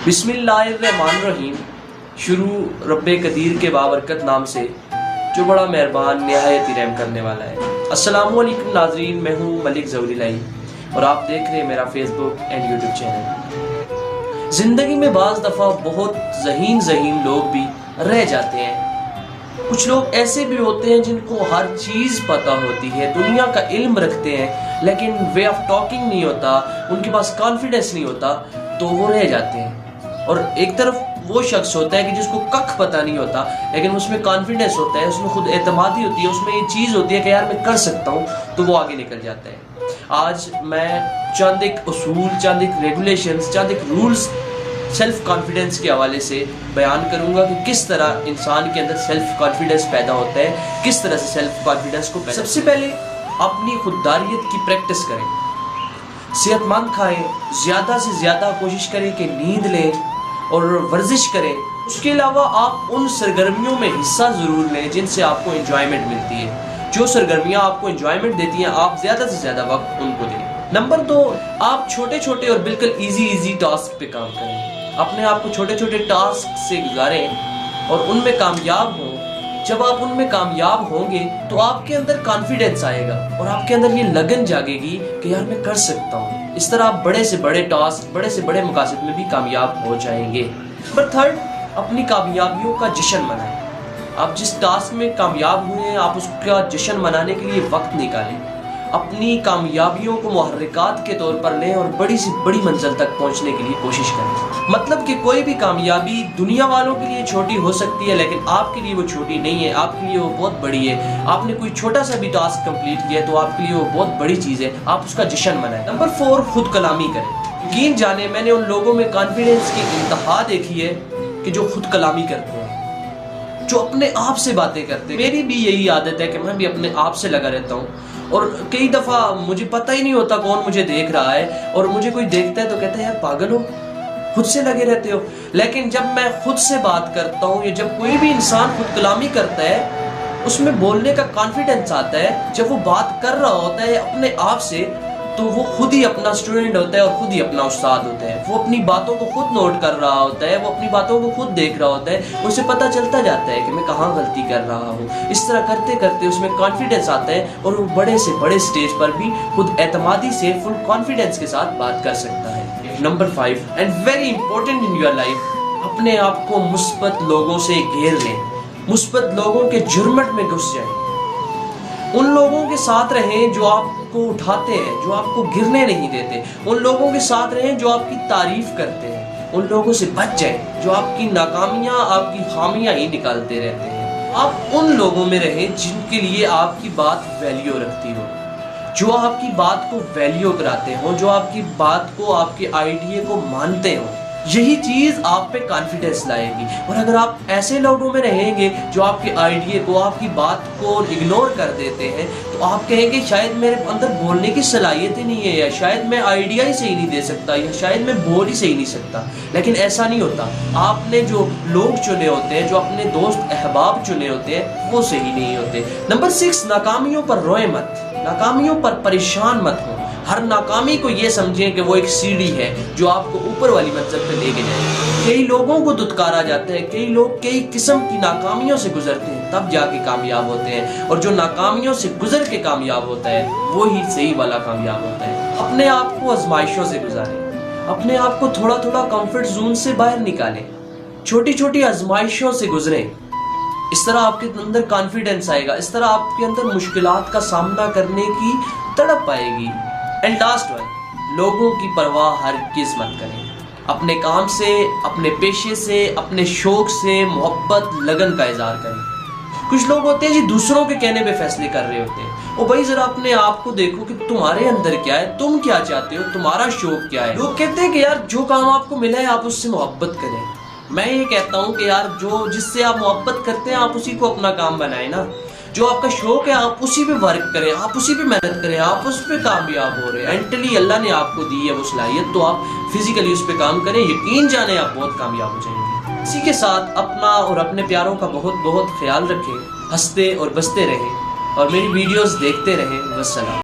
बिस्मिल्लाहिर्रहमानिर्रहीम। शुरू रब कदीर के बाबरकत नाम से जो बड़ा मेहरबान निहायत ही रहम करने वाला है। अस्सलामुअलैकुम नाजरीन, मैं हूँ मलिक ज़ौहरी और आप देख रहे हैं मेरा फेसबुक एंड यूट्यूब चैनल। ज़िंदगी में बाज़ दफ़ा बहुत ज़हीन लोग भी रह जाते हैं। कुछ लोग ऐसे भी होते हैं जिनको हर चीज़ पता होती है, दुनिया का इल्म रखते हैं, लेकिन वे ऑफ टॉकिंग नहीं होता, उनके पास कॉन्फिडेंस नहीं होता, तो वो रह जाते हैं। और एक तरफ वो शख्स होता है कि जिसको कख पता नहीं होता, लेकिन उसमें कॉन्फिडेंस होता है, उसमें खुद एतमादी होती है, उसमें ये चीज़ होती है कि यार मैं कर सकता हूँ, तो वो आगे निकल जाता है। आज मैं चंद एक उसूल, चंद एक रेगुलेशंस, चंद एक रूल्स सेल्फ कॉन्फिडेंस के हवाले से बयान करूंगा कि किस तरह इंसान के अंदर सेल्फ कॉन्फिडेंस पैदा होता है, किस तरह से सेल्फ कॉन्फिडेंस को पैदा। सबसे पहले अपनी खुददारियत की प्रैक्टिस करें, सेहतमंद खाएं, ज़्यादा से ज़्यादा कोशिश करें कि नींद लें और वर्जिश करें। उसके अलावा आप उन सरगर्मियों में हिस्सा ज़रूर लें जिनसे आपको एंजॉयमेंट मिलती है। जो सरगर्मियाँ आपको एंजॉयमेंट देती हैं, आप ज़्यादा से ज़्यादा वक्त उनको दें। नंबर 2, आप छोटे छोटे और बिल्कुल इजी टास्क पे काम करें। अपने आप को छोटे छोटे टास्क से गुजारें और उनमें कामयाब हों। जब आप उनमें कामयाब होंगे तो आपके अंदर कॉन्फिडेंस आएगा और आपके अंदर ये लगन जागेगी कि यार मैं कर सकता हूँ। इस तरह आप बड़े से बड़े टास्क, बड़े से बड़े मकासद में भी कामयाब हो जाएंगे। नंबर 3, अपनी कामयाबियों का जश्न मनाएं। आप जिस टास्क में कामयाब हुए हैं, आप उसका जश्न मनाने के लिए वक्त निकालें। अपनी कामयाबियों को मुहर्रिकात के तौर पर लें और बड़ी से बड़ी मंजिल तक पहुंचने के लिए कोशिश करें। मतलब कि कोई भी कामयाबी दुनिया वालों के लिए छोटी हो सकती है, लेकिन आपके लिए वो छोटी नहीं है, आपके लिए वो बहुत बड़ी है। आपने कोई छोटा सा भी टास्क कंप्लीट किया है तो आपके लिए वो बहुत बड़ी चीज़ है, आप उसका जश्न मनाएं। नंबर 4, खुद कलामी करें। यकीन जाने मैंने उन लोगों में कॉन्फिडेंस की इंतहा देखी है कि जो खुद कलामी करते हैं, जो अपने आप से बातें करते हैं। मेरी भी यही आदत है कि मैं भी अपने आप से लगा रहता हूँ और कई दफ़ा मुझे पता ही नहीं होता कौन मुझे देख रहा है, और मुझे कोई देखता है तो कहता है यार पागल हो, खुद से लगे रहते हो। लेकिन जब मैं खुद से बात करता हूँ या जब कोई भी इंसान खुद कलामी करता है, उसमें बोलने का कॉन्फिडेंस आता है। जब वो बात कर रहा होता है अपने आप से, तो वो खुद ही अपना स्टूडेंट होता है और खुद ही अपना उस्ताद होता है। वो अपनी बातों को खुद नोट कर रहा होता है, वो अपनी बातों को खुद देख रहा होता है, उसे पता चलता जाता है कि मैं कहाँ गलती कर रहा हूँ। इस तरह करते करते उसमें कॉन्फिडेंस आता है और वो बड़े से बड़े स्टेज पर भी खुद एतमादी से फुल कॉन्फिडेंस के साथ बात कर सकता है। Number 5 and very important in your life, अपने आप को मुस्बत लोगों से घेर लें। मुस्बत लोगों के झुरमुट में घुस जाएं। उन लोगों के साथ रहें जो आपको उठाते हैं, जो आपको गिरने नहीं देते। उन लोगों के साथ रहें जो आपकी तारीफ करते हैं। उन लोगों से बच जाएं जो आपकी नाकामियां, आपकी खामियां ही निकालते रहते हैं। आप उन लोगों में रहें जिनके लिए आपकी बात वैल्यू रखती हो, जो आपकी बात को वैल्यू कराते हो, जो आपकी बात को, आपके आइडिया को मानते हो। यही चीज़ आप पे कॉन्फिडेंस लाएगी। और अगर आप ऐसे लोगों में रहेंगे जो आपके आइडिया को, आपकी बात को इग्नोर कर देते हैं, तो आप कहेंगे शायद मेरे अंदर बोलने की सलाहियत ही नहीं है, या शायद मैं आइडिया ही सही नहीं दे सकता, या शायद मैं बोल ही सही नहीं सकता। लेकिन ऐसा नहीं होता। आपने जो लोग चुने होते हैं, जो अपने दोस्त अहबाब चुने होते हैं, वो सही नहीं होते। नंबर 6, नाकामियों पर रोए मत, नाकामियों पर परेशान मत हो। हर नाकामी को ये समझें कि वो एक सीढ़ी है जो आपको ऊपर वाली मंजिल पे लेके जाए। कई लोगों को दुत्कारा जाता है, कई लोग कई किस्म की नाकामियों से गुजरते हैं, तब जाके कामयाब होते हैं। और जो नाकामियों से गुजर के कामयाब होता है, वो ही सही वाला कामयाब होता है। अपने आप को आजमाइशों से गुजारें, अपने आप को थोड़ा थोड़ा कंफर्ट जोन से बाहर निकालें, छोटी छोटी आजमाइशों से गुजरें। इस तरह आपके अंदर कॉन्फिडेंस आएगा, इस तरह आपके अंदर मुश्किलात का सामना करने की तड़प आएगी। एंड लास्ट वन, लोगों की परवाह हरगिज़ मत करें। अपने काम से, अपने पेशे से, अपने शौक से मोहब्बत, लगन का इजहार करें। कुछ लोग होते हैं जी दूसरों के कहने पे फैसले कर रहे होते हैं। और भाई जरा अपने आप को देखो कि तुम्हारे अंदर क्या है, तुम क्या चाहते हो, तुम्हारा शौक क्या है। लोग कहते हैं कि यार जो काम आपको मिला है आप उससे मोहब्बत करें। मैं ये कहता हूँ कि यार जो जिससे आप मोहब्बत करते हैं आप उसी को अपना काम बनाए ना। जो आपका शौक है आप उसी पे वर्क करें, आप उसी पे मेहनत करें, आप उस पे कामयाब हो रहे हैं। मेंटली अल्लाह ने आपको दी है वो सलाहियत, तो आप फिजिकली उस पे काम करें, यकीन जाने आप बहुत कामयाब हो जाएंगे। इसी के साथ अपना और अपने प्यारों का बहुत बहुत ख्याल रखें, हंसते और बसते रहें और मेरी वीडियोस देखते रहें। वस्सलाम।